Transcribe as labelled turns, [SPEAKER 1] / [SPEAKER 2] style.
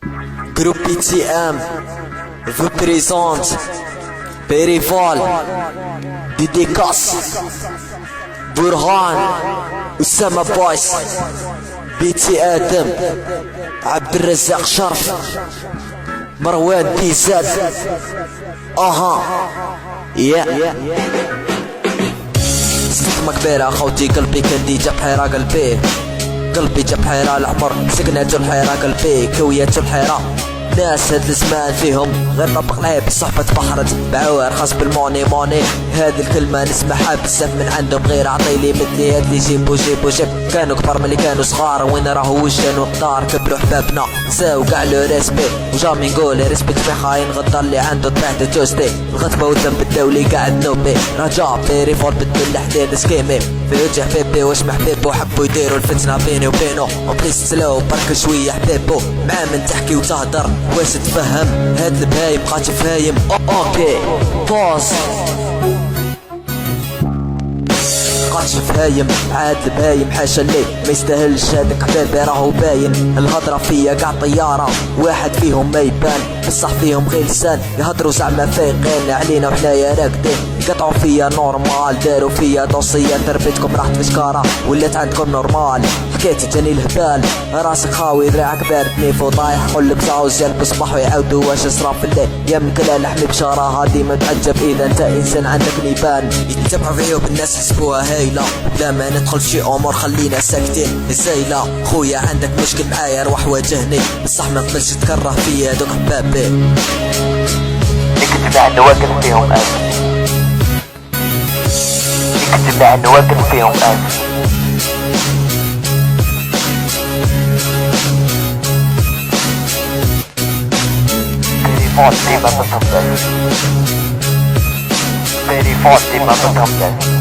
[SPEAKER 1] Groupe PTM vous présente Périval, dédicace برهان أسامة بايس بيتي آدم عبد الرزاق شرف مروان بي زاد يا صدمة كبيرة خوتي قلبي كان ديجا بحيرة قلبي جا بحيرة العمر سكنات الحيرة قلبي كويات الحيرة ناس هاد الزمان فيهم غير طبق العيب الصحبة تبحرت بعوار خاص بالموني هذه الكلمة نسمعها بزاف من عندهم غير عطيلي مثلي هادلي جيبو كانوا كبار ملي كانوا صغار وين راهو وش كانوا قدار كبروا حبابنا نساو قاع لو ريسبي وجامي نقول ريسبكت في خاين غدار اللي عنده طبيعة توستي الغضبة والذنب الدولي قاعد نوبي رجع بيريفول بدل الحديد سكيمي في وجه حبيبي واش محبيبو حبوا يديروا الفتنة بيني وبينه وبليس سلو برك شوية حبيبو مع من تحكي وتهدر واش تفهم هاد البهايم بقات فايم اوكي بوز بقاتش فايم عاد البهايم حاشا لي ما يستاهلش هاداك حبابي راهو باين الهضرة فيا قاع طيارة واحد فيهم ما يبان بصح فيهم غير لسان يهضروا زعما فايقين علينا وحنايا راكدين يقطعوا فيا نورمال داروا فيا توصية تربيتكم راحت في شكارة ولات عندكم نورمال حكيت جاني الهبال راسك خاوي ذراعك بارد نيف وطايح قولك تعوز يلبس صباح ويعاودوا واش صرا في الليل يا من كلا لحمي بشارة هادي ما تعجب اذا انت انسان عندك نيبان يتبعوا في عيوب الناس حسبوها هايلة بلا ما ندخل في شي امور خلينا ساكتين زايلة خويا عندك مشكل معايا روح واجهني بصح ما تقبلش تكره فيا دوك حبابي
[SPEAKER 2] اكتب عن واقف فيهم اكتب عن واقف فيهم Very fast, they must have come back.